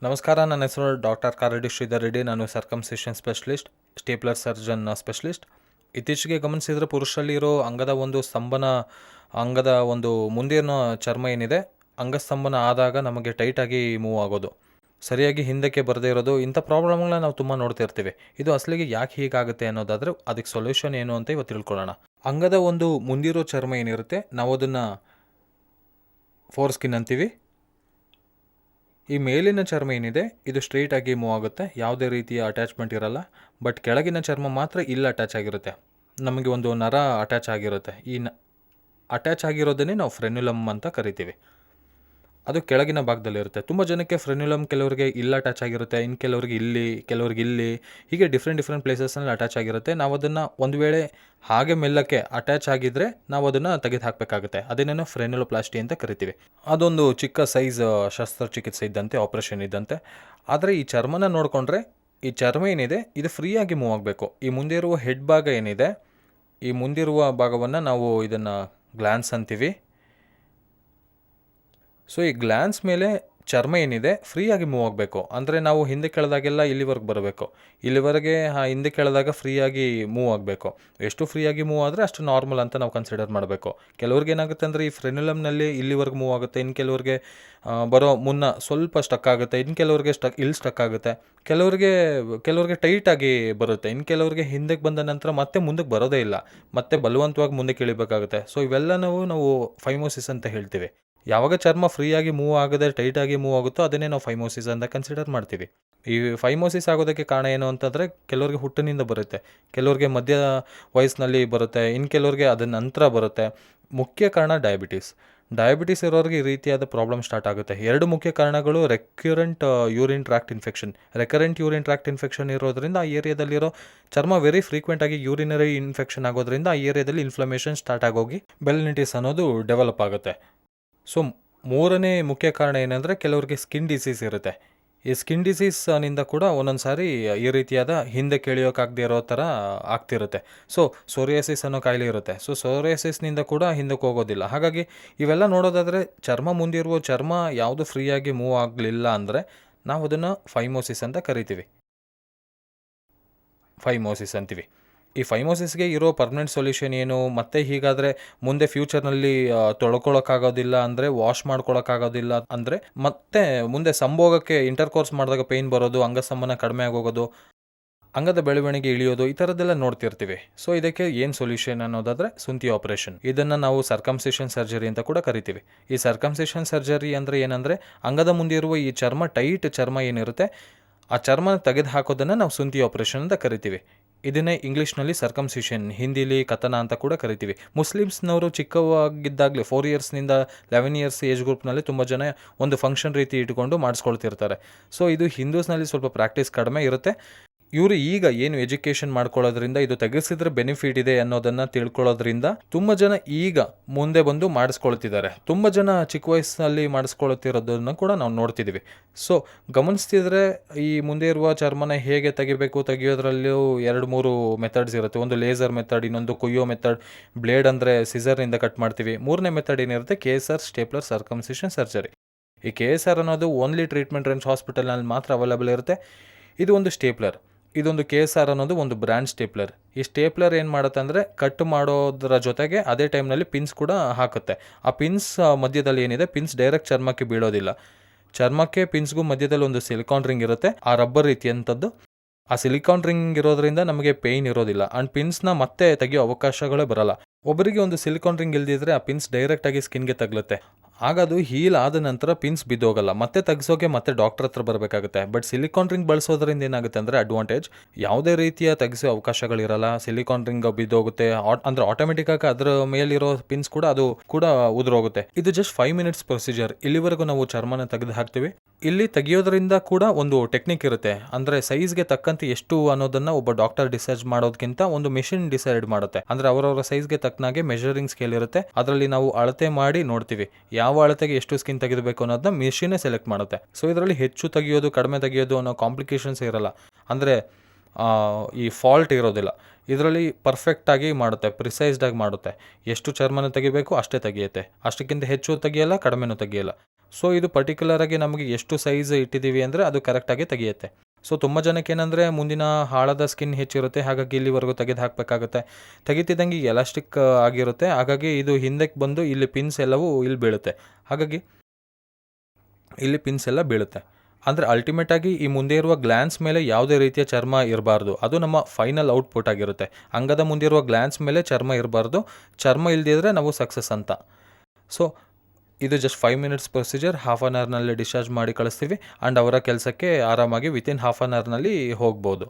ನಮಸ್ಕಾರ, ನನ್ನ ಹೆಸರು ಡಾಕ್ಟರ್ ಕಾರಡಿ ಶ್ರೀಧರ್ ರೆಡ್ಡಿ. ನಾನು circumcision specialist, stapler surgeon specialist. ಇತ್ತೀಚೆಗೆ ಗಮನಿಸಿದರೆ ಪುರುಷರಲ್ಲಿ ಇರೋ ಅಂಗದ ಒಂದು ಮುಂದಿನ ಚರ್ಮ ಏನಿದೆ, ಅಂಗಸ್ತಂಭನ ಆದಾಗ ನಮಗೆ ಟೈಟಾಗಿ ಮೂವ್ ಆಗೋದು, ಸರಿಯಾಗಿ ಹಿಂದಕ್ಕೆ ಬರದೇ ಇರೋದು, ಇಂಥ ಪ್ರಾಬ್ಲಮ್ಗಳನ್ನ ನಾವು ತುಂಬ ನೋಡ್ತಿರ್ತೀವಿ. ಇದು ಅಸಲಿಗೆ ಯಾಕೆ ಹೀಗಾಗುತ್ತೆ ಅನ್ನೋದಾದರೆ ಅದಕ್ಕೆ ಸೊಲ್ಯೂಷನ್ ಏನು ಅಂತ ಇವತ್ತು ತಿಳ್ಕೊಳ್ಳೋಣ. ಅಂಗದ ಒಂದು ಮುಂದಿರೋ ಚರ್ಮ ಏನಿರುತ್ತೆ, ನಾವು ಅದನ್ನು ಫೋರ್ ಸ್ಕಿನ್ ಅಂತೀವಿ. ಈ ಮೇಲಿನ ಚರ್ಮ ಏನಿದೆ ಇದು ಸ್ಟ್ರೈಟಾಗಿ ಮೂವ್ ಆಗುತ್ತೆ, ಯಾವುದೇ ರೀತಿಯ ಅಟ್ಯಾಚ್ಮೆಂಟ್ ಇರಲ್ಲ. ಬಟ್ ಕೆಳಗಿನ ಚರ್ಮ ಮಾತ್ರ ಇಲ್ಲಿ ಅಟ್ಯಾಚ್ ಆಗಿರುತ್ತೆ, ನಮಗೆ ಒಂದು ನರ ಅಟ್ಯಾಚ್ ಆಗಿರುತ್ತೆ. ಅಟ್ಯಾಚ್ ಆಗಿರೋದನ್ನೇ ನಾವು ಫ್ರೆನ್ಯುಲಮ್ ಅಂತ ಕರಿತೀವಿ. ಅದು ಕೆಳಗಿನ ಭಾಗದಲ್ಲಿರುತ್ತೆ. ತುಂಬ ಜನಕ್ಕೆ ಫ್ರೆನ್ಯುಲಮ್ ಕೆಲವರಿಗೆ ಇಲ್ಲಿ ಅಟ್ಯಾಚ್ ಆಗಿರುತ್ತೆ, ಇನ್ನು ಕೆಲವರಿಗೆ ಇಲ್ಲಿ, ಹೀಗೆ ಡಿಫ್ರೆಂಟ್ ಪ್ಲೇಸಸ್ನಲ್ಲಿ ಅಟ್ಯಾಚ್ ಆಗಿರುತ್ತೆ. ನಾವು ಅದನ್ನು ಒಂದು ವೇಳೆ ಹಾಗೆ ಮೆಲ್ಲಕ್ಕೆ ಅಟ್ಯಾಚ್ ಆಗಿದ್ದರೆ ನಾವು ಅದನ್ನು ತೆಗೆದು ಹಾಕಬೇಕಾಗುತ್ತೆ. ಅದೇನೇನೋ ಫ್ರೆನ್ಯುಲೋಪ್ಲಾಸ್ಟಿ ಅಂತ ಕರಿತೀವಿ. ಅದೊಂದು ಚಿಕ್ಕ ಸೈಜ್ ಶಸ್ತ್ರಚಿಕಿತ್ಸೆ ಇದ್ದಂತೆ, ಆಪ್ರೇಷನ್ ಇದ್ದಂತೆ. ಆದರೆ ಈ ಚರ್ಮನ ನೋಡಿಕೊಂಡ್ರೆ, ಈ ಚರ್ಮ ಏನಿದೆ ಇದು ಫ್ರೀಯಾಗಿ ಮೂವ್ ಆಗಬೇಕು. ಈ ಮುಂದೆ ಇರುವ ಹೆಡ್ ಭಾಗ ಏನಿದೆ, ಈ ಮುಂದಿರುವ ಭಾಗವನ್ನು ನಾವು ಇದನ್ನು ಗ್ಲ್ಯಾನ್ಸ್ ಅಂತೀವಿ. ಸೊ ಈ ಗ್ಲ್ಯಾನ್ಸ್ ಮೇಲೆ ಚರ್ಮ ಏನಿದೆ ಫ್ರೀಯಾಗಿ ಮೂವ್ ಆಗಬೇಕು. ಅಂದರೆ ನಾವು ಹಿಂದೆ ಕೆಳೆದಾಗೆಲ್ಲ ಇಲ್ಲಿವರೆಗೆ ಬರಬೇಕು, ಇಲ್ಲಿವರೆಗೆ ಹಿಂದೆ ಕೆಳೆದಾಗ ಫ್ರೀಯಾಗಿ ಮೂವ್ ಆಗಬೇಕು. ಎಷ್ಟು ಫ್ರೀಯಾಗಿ ಮೂವ್ ಆದರೆ ಅಷ್ಟು ನಾರ್ಮಲ್ ಅಂತ ನಾವು ಕನ್ಸಿಡರ್ ಮಾಡಬೇಕು. ಕೆಲವ್ರಿಗೆ ಏನಾಗುತ್ತೆ ಅಂದರೆ ಈ ಫ್ರೆನ್ಯುಲಮ್ನಲ್ಲಿ ಇಲ್ಲಿವರೆಗೆ ಮೂವ್ ಆಗುತ್ತೆ, ಇನ್ನು ಕೆಲವ್ರಿಗೆ ಬರೋ ಮುನ್ನ ಸ್ವಲ್ಪ ಸ್ಟಕ್ ಆಗುತ್ತೆ, ಇನ್ನು ಕೆಲವ್ರಿಗೆ ಇಲ್ಲಿ ಸ್ಟಕ್ ಆಗುತ್ತೆ, ಕೆಲವ್ರಿಗೆ ಟೈಟಾಗಿ ಬರುತ್ತೆ, ಇನ್ನು ಕೆಲವ್ರಿಗೆ ಹಿಂದಕ್ಕೆ ಬಂದ ನಂತರ ಮತ್ತೆ ಮುಂದಕ್ಕೆ ಬರೋದೇ ಇಲ್ಲ, ಮತ್ತೆ ಬಲವಂತವಾಗಿ ಮುಂದಕ್ಕೆ ಇಳಿಬೇಕಾಗುತ್ತೆ. ಸೊ ಇವೆಲ್ಲ ನಾವು ಫೈಮೋಸಿಸ್ ಅಂತ ಹೇಳ್ತೀವಿ. ಯಾವಾಗ ಚರ್ಮ ಫ್ರೀಯಾಗಿ ಮೂವ್ ಆಗದೆ ಟೈಟಾಗಿ ಮೂವ್ ಆಗುತ್ತೋ ಅದನ್ನೇ ನಾವು ಫೈಮೋಸಿಸ್ ಅಂತ ಕನ್ಸಿಡರ್ ಮಾಡ್ತೀವಿ. ಈ ಫೈಮೋಸಿಸ್ ಆಗೋದಕ್ಕೆ ಕಾರಣ ಏನು ಅಂತಂದರೆ, ಕೆಲವರಿಗೆ ಹುಟ್ಟಿನಿಂದ ಬರುತ್ತೆ, ಕೆಲವ್ರಿಗೆ ಮಧ್ಯ ವಯಸ್ಸಿನಲ್ಲಿ ಬರುತ್ತೆ, ಇನ್ನು ಕೆಲವ್ರಿಗೆ ಅದರ ನಂತರ ಬರುತ್ತೆ. ಮುಖ್ಯ ಕಾರಣ ಡಯಾಬಿಟಿಸ್ ಇರೋರಿಗೆ ಈ ರೀತಿಯಾದ ಪ್ರಾಬ್ಲಮ್ ಸ್ಟಾರ್ಟ್ ಆಗುತ್ತೆ. ಎರಡು ಮುಖ್ಯ ಕಾರಣಗಳು: ರೆಕ್ಯುರೆಂಟ್ ಯೂರಿನ್ ಟ್ರ್ಯಾಕ್ಟ್ ಇನ್ಫೆಕ್ಷನ್ ಇರೋದ್ರಿಂದ ಆ ಏರಿಯಾದಲ್ಲಿರೋ ಚರ್ಮ ವೆರಿ ಫ್ರೀಕ್ವೆಂಟ್ ಆಗಿ ಯೂರಿನರಿ ಇನ್ಫೆಕ್ಷನ್ ಆಗೋದ್ರಿಂದ ಆ ಏರಿಯಾದಲ್ಲಿ ಇನ್ಫ್ಲಮೇಷನ್ ಸ್ಟಾರ್ಟ್ ಆಗೋಗಿ ಬೆಲಿನಿಟಿಸ್ ಅನ್ನೋದು ಡೆವಲಪ್ ಆಗುತ್ತೆ. ಸೊ ಮೂರನೇ ಮುಖ್ಯ ಕಾರಣ ಏನಂದರೆ, ಕೆಲವರಿಗೆ ಸ್ಕಿನ್ ಡಿಸೀಸ್ ಇರುತ್ತೆ. ಈ ಸ್ಕಿನ್ ಡಿಸೀಸ್ನಿಂದ ಕೂಡ ಒಂದೊಂದು ಸಾರಿ ಈ ರೀತಿಯಾದ ಹಿಂದೆ ಕೆಳೆಯೋಕ್ಕಾಗದೇ ಇರೋ ಥರ ಆಗ್ತಿರುತ್ತೆ. ಸೊ ಸೋರಿಯಾಸಿಸ್ ಅನ್ನೋ ಕಾಯಿಲೆ ಇರುತ್ತೆ. ಸೊ ಸೋರಿಯಾಸಿಸ್ನಿಂದ ಕೂಡ ಹಿಂದಕ್ಕೆ ಹೋಗೋದಿಲ್ಲ. ಹಾಗಾಗಿ ಇವೆಲ್ಲ ನೋಡೋದಾದರೆ, ಚರ್ಮ ಮುಂದಿರುವ ಚರ್ಮ ಯಾವುದು ಫ್ರೀಯಾಗಿ ಮೂವ್ ಆಗಲಿಲ್ಲ ಅಂದರೆ ನಾವು ಅದನ್ನು ಫೈಮೋಸಿಸ್ ಅಂತೀವಿ. ಈ ಫೈಮೋಸಿಸ್ಗೆ ಇರೋ ಪರ್ಮನೆಂಟ್ ಸೊಲ್ಯೂಷನ್ ಏನು? ಮತ್ತು ಹೀಗಾದರೆ ಮುಂದೆ ಫ್ಯೂಚರ್ನಲ್ಲಿ ತೊಳ್ಕೊಳಕ್ಕಾಗೋದಿಲ್ಲ ಅಂದರೆ, ವಾಶ್ ಮಾಡ್ಕೊಳಕ್ಕಾಗೋದಿಲ್ಲ ಅಂದರೆ, ಮತ್ತೆ ಮುಂದೆ ಸಂಭೋಗಕ್ಕೆ ಇಂಟರ್ಕೋರ್ಸ್ ಮಾಡಿದಾಗ ಪೇಯ್ನ್ ಬರೋದು, ಅಂಗಸ್ತಂಭನ ಕಡಿಮೆ ಆಗೋಗೋದು, ಅಂಗದ ಬೆಳವಣಿಗೆ ಇಳಿಯೋದು, ಈ ಥರದ್ದೆಲ್ಲ ನೋಡ್ತಿರ್ತೀವಿ. ಸೊ ಇದಕ್ಕೆ ಏನು ಸೊಲ್ಯೂಷನ್ ಅನ್ನೋದಾದರೆ ಸುಂತಿ ಆಪರೇಷನ್. ಇದನ್ನು ನಾವು ಸರ್ಕಮ್ಸಿಷನ್ ಸರ್ಜರಿ ಅಂತ ಕೂಡ ಕರಿತೀವಿ. ಈ ಸರ್ಕಮ್ಸಿಷನ್ ಸರ್ಜರಿ ಅಂದರೆ ಏನಂದರೆ, ಅಂಗದ ಮುಂದೆ ಇರುವ ಈ ಟೈಟ್ ಚರ್ಮ ಏನಿರುತ್ತೆ ಆ ಚರ್ಮನ ತೆಗೆದು ಹಾಕೋದನ್ನು ನಾವು ಸುಂತಿ ಆಪರೇಷನ್ ಅಂತ ಕರಿತೀವಿ. ಇದನ್ನೇ ಇಂಗ್ಲೀಷ್ನಲ್ಲಿ ಸರ್ಕಮ್ಸಿಷನ್, ಹಿಂದಿಲಿ ಕಥನ ಅಂತ ಕೂಡ ಕರಿತೀವಿ. ಮುಸ್ಲಿಮ್ಸ್ನವರು ಚಿಕ್ಕವಾಗಿದ್ದಾಗಲೇ 4 ಇಯರ್ಸ್ನಿಂದ 11 ಇಯರ್ಸ್ ಏಜ್ ಗ್ರೂಪ್ನಲ್ಲಿ ತುಂಬ ಜನ ಒಂದು ಫಂಕ್ಷನ್ ರೀತಿ ಇಟ್ಕೊಂಡು ಮಾಡಿಸ್ಕೊಳ್ತಿರ್ತಾರೆ. ಸೊ ಇದು ಹಿಂದೂಸ್ನಲ್ಲಿ ಸ್ವಲ್ಪ ಪ್ರಾಕ್ಟೀಸ್ ಕಡಿಮೆ ಇರುತ್ತೆ. ಇವರು ಈಗ ಏನು ಎಜುಕೇಷನ್ ಮಾಡ್ಕೊಳ್ಳೋದ್ರಿಂದ ಇದು ತೆಗೆಸಿದ್ರೆ ಬೆನಿಫಿಟ್ ಇದೆ ಅನ್ನೋದನ್ನು ತಿಳ್ಕೊಳ್ಳೋದ್ರಿಂದ ತುಂಬ ಜನ ಈಗ ಮುಂದೆ ಬಂದು ಮಾಡಿಸ್ಕೊಳ್ತಿದ್ದಾರೆ. ತುಂಬ ಜನ ಚಿಕ್ಕ ವಯಸ್ಸಿನಲ್ಲಿ ಮಾಡಿಸ್ಕೊಳ್ತಿರೋದನ್ನು ಕೂಡ ನಾವು ನೋಡ್ತಿದ್ದೀವಿ. ಸೊ ಗಮನಿಸ್ತಿದ್ರೆ ಈ ಮುಂದೆ ಇರುವ ಚರ್ಮನ ಹೇಗೆ ತೆಗಿಯೋದ್ರಲ್ಲೂ 2-3 ಮೆಥಡ್ಸ್ ಇರುತ್ತೆ. ಒಂದು ಲೇಸರ್ ಮೆಥಡ್, ಇನ್ನೊಂದು ಕೊಯ್ಯೋ ಮೆಥಡ್, ಬ್ಲೇಡ್ ಅಂದರೆ ಸಿಸರ್ನಿಂದ ಕಟ್ ಮಾಡ್ತೀವಿ. ಮೂರನೇ ಮೆಥಡ್ ಏನಿರುತ್ತೆ, KSR ಸ್ಟೇಪ್ಲರ್ ಸರ್ಕಮ್ಸಿಷನ್ ಸರ್ಜರಿ. ಈ KSR ಅನ್ನೋದು ಓನ್ಲಿ ಟ್ರೀಟ್ಮೆಂಟ್ ರೇಂಜ್ ಹಾಸ್ಪಿಟಲ್ನಲ್ಲಿ ಮಾತ್ರ ಅವೈಲೇಬಲ್ ಇರುತ್ತೆ. ಇದು ಒಂದು ಸ್ಟೇಪ್ಲರ್. ಇದೊಂದು KSR ಅನ್ನೋದು ಒಂದು ಬ್ರ್ಯಾಂಡ್ ಸ್ಟೇಪ್ಲರ್. ಈ ಸ್ಟೇಪ್ಲರ್ ಏನು ಮಾಡುತ್ತೆ ಅಂದರೆ, ಕಟ್ ಮಾಡೋದರ ಜೊತೆಗೆ ಅದೇ ಟೈಮ್ನಲ್ಲಿ ಪಿನ್ಸ್ ಕೂಡ ಹಾಕುತ್ತೆ. ಆ ಪಿನ್ಸ್ ಮಧ್ಯದಲ್ಲಿ ಏನಿದೆ, ಪಿನ್ಸ್ ಡೈರೆಕ್ಟ್ ಚರ್ಮಕ್ಕೆ ಬೀಳೋದಿಲ್ಲ. ಚರ್ಮಕ್ಕೆ ಪಿನ್ಸ್ಗೂ ಮಧ್ಯದಲ್ಲಿ ಒಂದು ಸಿಲಿಕಾನ್ ರಿಂಗ್ ಇರುತ್ತೆ, ಆ ರಬ್ಬರ್ ರೀತಿಯಂಥದ್ದು. ಆ ಸಿಲಿಕಾನ್ ರಿಂಗ್ ಇರೋದ್ರಿಂದ ನಮಗೆ ಪೇಯ್ನ್ ಇರೋದಿಲ್ಲ, ಆ್ಯಂಡ್ ಪಿನ್ಸ್ನ ಮತ್ತೆ ತೆಗೆಯೋ ಅವಕಾಶಗಳೇ ಬರಲ್ಲ. ಒಬ್ಬರಿಗೆ ಒಂದು ಸಿಲಿಕಾನ್ ರಿಂಗ್ ಇಲ್ದಿದ್ರೆ ಆ ಪಿನ್ಸ್ ಡೈರೆಕ್ಟಾಗಿ ಸ್ಕಿನ್ಗೆ ತಗಲುತ್ತೆ. ಆಗ ಅದು ಹೀಲ್ ಆದ ನಂತರ ಪಿನ್ಸ್ ಬಿದ್ದೋಗಲ್ಲ, ಮತ್ತೆ ತೆಗೆಸೋಕೆ ಮತ್ತೆ ಡಾಕ್ಟರ್ ಹತ್ರ ಬರಬೇಕಾಗುತ್ತೆ. ಬಟ್ ಸಿಲಿಕಾನ್ ರಿಂಗ್ ಬಳಸೋದ್ರಿಂದ ಏನಾಗುತ್ತೆ ಅಂದರೆ ಅಡ್ವಾಂಟೇಜ್, ಯಾವುದೇ ರೀತಿಯ ತೆಗೆಸೋ ಅವಕಾಶಗಳಿರಲ್ಲ. ಸಿಲಿಕಾನ್ ರಿಂಗ್ ಬಿದ್ದೋಗುತ್ತೆ, ಅಂದರೆ ಆಟೋಮೆಟಿಕ್ಕಾಗಿ ಅದರ ಮೇಲಿರೋ ಪಿನ್ಸ್ ಕೂಡ ಅದು ಕೂಡ ಉದುರೋಗುತ್ತೆ. ಇದು ಜಸ್ಟ್ 5 ಮಿನಿಟ್ಸ್ ಪ್ರೊಸೀಜರ್. ಇಲ್ಲಿವರೆಗೂ ನಾವು ಚರ್ಮನ ತೆಗೆದು ಹಾಕ್ತೀವಿ. ಇಲ್ಲಿ ತೆಗಿಯೋದ್ರಿಂದ ಕೂಡ ಒಂದು ಟೆಕ್ನಿಕ್ ಇರುತ್ತೆ, ಅಂದರೆ ಸೈಜ್ಗೆ ತಕ್ಕಂತೆ ಎಷ್ಟು ಅನ್ನೋದನ್ನು ಒಬ್ಬ ಡಾಕ್ಟರ್ ಡಿಸೈಡ್ ಮಾಡೋದಕ್ಕಿಂತ ಒಂದು ಮೆಷಿನ್ ಡಿಸೈಡ್ ಮಾಡುತ್ತೆ. ಅಂದರೆ ಅವರವರ ಸೈಜ್ಗೆ ತಕ್ಕನಾಗೆ ಮೆಷರಿಂಗ್ ಸ್ಕೇಲ್ ಇರುತ್ತೆ, ಅದರಲ್ಲಿ ನಾವು ಅಳತೆ ಮಾಡಿ ನೋಡ್ತೀವಿ ಯಾವ ಅಳತೆಗೆ ಎಷ್ಟು ಸ್ಕಿನ್ ತೆಗೆದಬೇಕು ಅನ್ನೋದನ್ನ ಮೆಷಿನೇ ಸೆಲೆಕ್ಟ್ ಮಾಡುತ್ತೆ. ಸೊ ಇದರಲ್ಲಿ ಹೆಚ್ಚು ತೆಗಿಯೋದು ಕಡಿಮೆ ತೆಗಿಯೋದು ಅನ್ನೋ ಕಾಂಪ್ಲಿಕೇಶನ್ಸ್ ಇರಲ್ಲ, ಅಂದರೆ ಈ ಫಾಲ್ಟ್ ಇರೋದಿಲ್ಲ. ಇದರಲ್ಲಿ ಪರ್ಫೆಕ್ಟಾಗಿ ಮಾಡುತ್ತೆ, ಪ್ರಿಸೈಸ್ಡಾಗಿ ಮಾಡುತ್ತೆ. ಎಷ್ಟು ಚರ್ಮನ ತೆಗಿಬೇಕು ಅಷ್ಟೇ ತೆಗಿಯುತ್ತೆ, ಅಷ್ಟಕ್ಕಿಂತ ಹೆಚ್ಚು ತೆಗಿಯಲ್ಲ, ಕಡಿಮೆನೂ ತೆಗಿಯಲ್ಲ. ಸೊ ಇದು ಪರ್ಟಿಕ್ಯುಲರಾಗಿ ನಮಗೆ ಎಷ್ಟು ಸೈಜ್ ಇಟ್ಟಿದ್ದೀವಿ ಅಂದರೆ ಅದು ಕರೆಕ್ಟಾಗಿ ತೆಗೆಯುತ್ತೆ. ಸೊ ತುಂಬ ಜನಕ್ಕೆ ಏನಂದರೆ ಮುಂದಿನ ಹಾಳಾದ ಸ್ಕಿನ್ ಹೆಚ್ಚಿರುತ್ತೆ, ಹಾಗಾಗಿ ಇಲ್ಲಿವರೆಗೂ ತೆಗೆದು ಹಾಕಬೇಕಾಗುತ್ತೆ. ತೆಗಿತಿದ್ದಂಗೆ ಎಲಾಸ್ಟಿಕ್ ಆಗಿರುತ್ತೆ, ಹಾಗಾಗಿ ಇದು ಹಿಂದಕ್ಕೆ ಬಂದು ಇಲ್ಲಿ ಪಿನ್ಸ್ ಎಲ್ಲವೂ ಇಲ್ಲಿ ಬೀಳುತ್ತೆ. ಹಾಗಾಗಿ ಇಲ್ಲಿ ಪಿನ್ಸ್ ಎಲ್ಲ ಬೀಳುತ್ತೆ. ಅಂದರೆ ಅಲ್ಟಿಮೇಟಾಗಿ ಈ ಮುಂದೆ ಇರುವ ಗ್ಲ್ಯಾನ್ಸ್ ಮೇಲೆ ಯಾವುದೇ ರೀತಿಯ ಚರ್ಮ ಇರಬಾರ್ದು. ಅದು ನಮ್ಮ ಫೈನಲ್ ಔಟ್ಪುಟ್ ಆಗಿರುತ್ತೆ. ಅಂಗದ ಮುಂದಿರುವ ಗ್ಲ್ಯಾನ್ಸ್ ಮೇಲೆ ಚರ್ಮ ಇರಬಾರ್ದು. ಚರ್ಮ ಇಲ್ದಿದ್ರೆ ನಾವು ಸಕ್ಸಸ್ ಅಂತ. ಸೊ ಇದು just 5 minutes procedure. Half an ಅವರ್ನಲ್ಲಿ ಡಿಸ್ಚಾರ್ಜ್ ಮಾಡಿ ಕಳಿಸ್ತೀವಿ ಆ್ಯಂಡ್ ಅವರ ಕೆಲಸಕ್ಕೆ ಆರಾಮಾಗಿ ವಿತಿನ್ ಹಾಫ್ ಆನ್ ಅವರ್ನಲ್ಲಿ ಹೋಗ್ಬೋದು.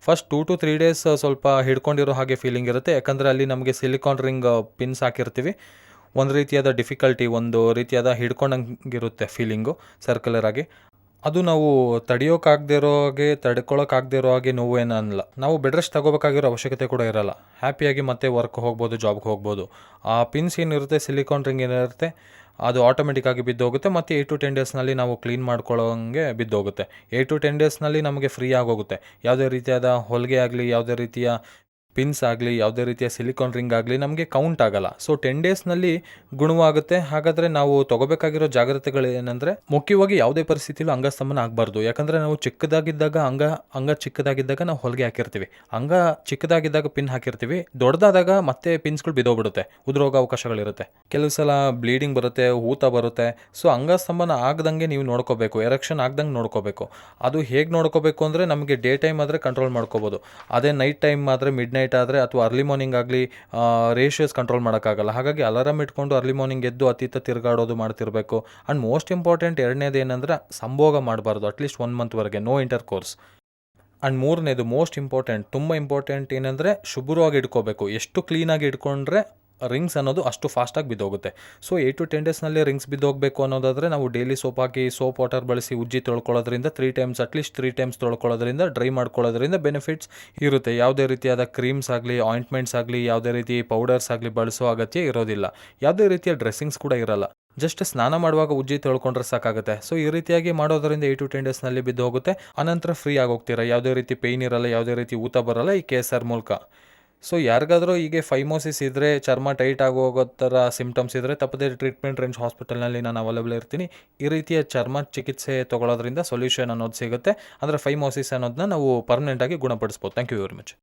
ಫಸ್ಟ್ 2 to 3 ಡೇಸ್ ಸ್ವಲ್ಪ ಹಿಡ್ಕೊಂಡಿರೋ ಹಾಗೆ ಫೀಲಿಂಗ್ ಇರುತ್ತೆ, ಯಾಕಂದರೆ ಅಲ್ಲಿ ನಮಗೆ ಸಿಲಿಕಾನ್ ರಿಂಗ್ ಪಿನ್ಸ್ ಹಾಕಿರ್ತೀವಿ. ಒಂದು ರೀತಿಯಾದ ಡಿಫಿಕಲ್ಟಿ, ಒಂದು ರೀತಿಯಾದ ಹಿಡ್ಕೊಂಡಂಗಿರುತ್ತೆ ಫೀಲಿಂಗು ಸರ್ಕ್ಯುಲರ್ ಆಗಿ. ಅದು ನಾವು ತಡೆಯೋಕ್ಕಾಗದೇ ಇರೋ ಹಾಗೆ, ತಡ್ಕೊಳಕ್ಕಾಗದೇ ಇರೋ ಹಾಗೆ ನೋವು ಏನಲ್ಲ. ನಾವು ಬೆಡ್ ರೆಸ್ಟ್ ತಗೋಬೇಕಾಗಿರೋ ಅವಶ್ಯಕತೆ ಕೂಡ ಇರಲ್ಲ. ಹ್ಯಾಪಿಯಾಗಿ ಮತ್ತೆ ವರ್ಕ್ ಹೋಗ್ಬೋದು, ಜಾಬ್ಗೆ ಹೋಗ್ಬೋದು. ಆ ಪಿನ್ಸ್ ಏನಿರುತ್ತೆ, ಸಿಲಿಕಾನ್ ರಿಂಗ್ ಏನಿರುತ್ತೆ, ಅದು ಆಟೋಮೆಟಿಕ್ಕಾಗಿ ಬಿದ್ದೋಗುತ್ತೆ. ಮತ್ತು 8 to 10 ಡೇಸ್ನಲ್ಲಿ ನಾವು ಕ್ಲೀನ್ ಮಾಡ್ಕೊಳ್ಳೋಂಗೆ ಬಿದ್ದೋಗುತ್ತೆ. 8 to 10 ಡೇಸ್ನಲ್ಲಿ ನಮಗೆ ಫ್ರೀ ಆಗೋಗುತ್ತೆ. ಯಾವುದೇ ರೀತಿಯಾದ ಹೊಲಿಗೆ ಆಗಲಿ, ಯಾವುದೇ ರೀತಿಯ ಪಿನ್ಸ್ ಆಗಲಿ, ಯಾವುದೇ ರೀತಿಯ ಸಿಲಿಕಾನ್ ರಿಂಗ್ ಆಗಲಿ ನಮಗೆ ಕೌಂಟ್ ಆಗಲ್ಲ. ಸೊ 10 ಡೇಸ್ನಲ್ಲಿ ಗುಣವಾಗುತ್ತೆ. ಹಾಗಾದರೆ ನಾವು ತೊಗೋಬೇಕಾಗಿರೋ ಜಾಗ್ರತೆಗಳು ಏನಂದರೆ, ಮುಖ್ಯವಾಗಿ ಯಾವುದೇ ಪರಿಸ್ಥಿತಿಯಲ್ಲೂ ಅಂಗಸ್ತಂಭನ ಆಗಬಾರ್ದು. ಯಾಕಂದರೆ ನಾವು ಚಿಕ್ಕದಾಗಿದ್ದಾಗ ಅಂಗ ಚಿಕ್ಕದಾಗಿದ್ದಾಗ ನಾವು ಹೊಲಿಗೆ ಹಾಕಿರ್ತೀವಿ, ಅಂಗ ಚಿಕ್ಕದಾಗಿದ್ದಾಗ ಪಿನ್ ಹಾಕಿರ್ತೀವಿ. ದೊಡ್ಡದಾದಾಗ ಮತ್ತೆ ಪಿನ್ಸ್ಗಳು ಬಿದ್ದೋಗ್ಬಿಡುತ್ತೆ, ಉದುರೋಗೋ ಅವಕಾಶಗಳಿರುತ್ತೆ. ಕೆಲವು ಸಲ ಬ್ಲೀಡಿಂಗ್ ಬರುತ್ತೆ, ಊತ ಬರುತ್ತೆ. ಸೊ ಅಂಗಸ್ತಂಭನ ಆಗದಂಗೆ ನೀವು ನೋಡ್ಕೋಬೇಕು, ಎರೆಕ್ಷನ್ ಆಗ್ದಂಗೆ ನೋಡ್ಕೋಬೇಕು. ಅದು ಹೇಗೆ ನೋಡ್ಕೋಬೇಕು ಅಂದರೆ, ನಮಗೆ ಡೇ ಟೈಮ್ ಆದರೆ ಕಂಟ್ರೋಲ್ ಮಾಡ್ಕೋಬೋದು. ಅದೇ ನೈಟ್ ಟೈಮ್ ಆದರೆ, ಮಿಡ್ ನೈಟ್ ಆದರೆ ಅಥವಾ ಅರ್ಲಿ ಮಾರ್ನಿಂಗ್ ಆಗಲಿ ರೇಷಿಯೋಸ್ ಕಂಟ್ರೋಲ್ ಮಾಡೋಕ್ಕಾಗಲ್ಲ. ಹಾಗಾಗಿ ಅಲಾರಾಮ್ ಇಟ್ಕೊಂಡು ಅರ್ಲಿ ಮಾರ್ನಿಂಗ್ ಎದ್ದು ಅತ್ತಿತ್ತ ತಿರುಗಾಡೋದು ಮಾಡ್ತಿರಬೇಕು. ಆ್ಯಂಡ್ ಮೋಸ್ಟ್ ಇಂಪಾರ್ಟೆಂಟ್ ಎರಡನೇದು ಏನಂದ್ರೆ, ಸಂಭೋಗ ಮಾಡಬಾರ್ದು ಅಟ್ಲೀಸ್ಟ್ 1 ಮಂತ್ವರೆಗೆ, ನೋ ಇಂಟರ್ ಕೋರ್ಸ್. ಆ್ಯಂಡ್ ಮೂರನೇದು ಮೋಸ್ಟ್ ಇಂಪಾರ್ಟೆಂಟ್, ತುಂಬ ಇಂಪಾರ್ಟೆಂಟ್ ಏನಂದರೆ, ಶುಭ್ರವಾಗಿ ಇಟ್ಕೋಬೇಕು. ಎಷ್ಟು ಕ್ಲೀನಾಗಿ ಇಟ್ಕೊಂಡ್ರೆ ರಿಂಗ್ಸ್ ಅನ್ನೋದು ಅಷ್ಟು ಫಾಸ್ಟಾಗಿ ಬಿದ್ದೋಗುತ್ತೆ. ಸೊ 8 to 10 ಡೇಸ್ನಲ್ಲಿ ರಿಂಗ್ಸ್ ಬಿದ್ದೋಗಬೇಕು ಅನ್ನೋದಾದರೆ, ನಾವು ಡೈಲಿ ಸೋಪ್ ಹಾಕಿ, ಸೋಪ್ ವಾಟರ್ ಬಳಸಿ ಉಜ್ಜಿ ತೊಳ್ಕೊಳ್ಳೋದ್ರಿಂದ 3 ಟೈಮ್ಸ್, ಅಟ್ಲೀಸ್ಟ್ 3 ಟೈಮ್ಸ್ ತೊಳ್ಕೊಳ್ಳೋದ್ರಿಂದ, ಡ್ರೈ ಮಾಡ್ಕೊಳ್ಳೋದ್ರಿಂದ ಬೆನಿಫಿಟ್ಸ್ ಇರುತ್ತೆ. ಯಾವುದೇ ರೀತಿಯಾದ ಕ್ರೀಮ್ಸ್ ಆಗಲಿ, ಆಯಿಂಟ್ಮೆಂಟ್ಸ್ ಆಗಲಿ, ಯಾವುದೇ ರೀತಿ ಪೌಡರ್ಸ್ ಆಗಲಿ ಬಳಸೋ ಅಗತ್ಯ ಇರೋದಿಲ್ಲ. ಯಾವುದೇ ರೀತಿಯ ಡ್ರೆಸ್ಸಿಂಗ್ಸ್ ಕೂಡ ಇರಲ್ಲ. ಜಸ್ಟ್ ಸ್ನಾನ ಮಾಡುವಾಗ ಉಜ್ಜಿ ತೊಳ್ಕೊಂಡ್ರೆ ಸಾಕಾಗುತ್ತೆ. ಸೊ ಈ ರೀತಿಯಾಗಿ ಮಾಡೋದರಿಂದ 8 to 10 ಡೇಸ್ನಲ್ಲಿ ಬಿದ್ದು ಹೋಗುತ್ತೆ. ಅನಂತರ ಫ್ರೀ ಆಗೋಗ್ತೀರಾ. ಯಾವುದೇ ರೀತಿ ಪೇಯ್ನ್ ಇರಲ್ಲ, ಯಾವುದೇ ರೀತಿ ಊತ ಬರಲ್ಲ ಈ KSR ಮೂಲಕ. ಸೊ ಯಾರಿಗಾದರೂ ಹೀಗೆ ಫೈಮೋಸಿಸ್ ಇದ್ದರೆ, ಚರ್ಮ ಟೈಟ್ ಆಗೋಗೋ ಥರ ಸಿಮ್ಟಮ್ಸ್ ಇದ್ದರೆ, ತಪ್ಪದೇ ಟ್ರೀಟ್ಮೆಂಟ್ ರೇಂಜ್ ಹಾಸ್ಪಿಟಲ್ನಲ್ಲಿ ನಾನು ಅವೈಲೇಬಲ್ ಇರ್ತೀನಿ. ಈ ರೀತಿಯ ಚರ್ಮ ಚಿಕಿತ್ಸೆ ತೊಗೊಳೋದ್ರಿಂದ ಸೊಲ್ಯೂಷನ್ ಅನ್ನೋದು ಸಿಗುತ್ತೆ. ಅಂದರೆ ಫೈಮೋಸಿಸ್ ಅನ್ನೋದನ್ನ ನಾವು ಪರ್ಮನೆಂಟಾಗಿ ಗುಣಪಡಿಸ್ಬೋದು. Thank you very much.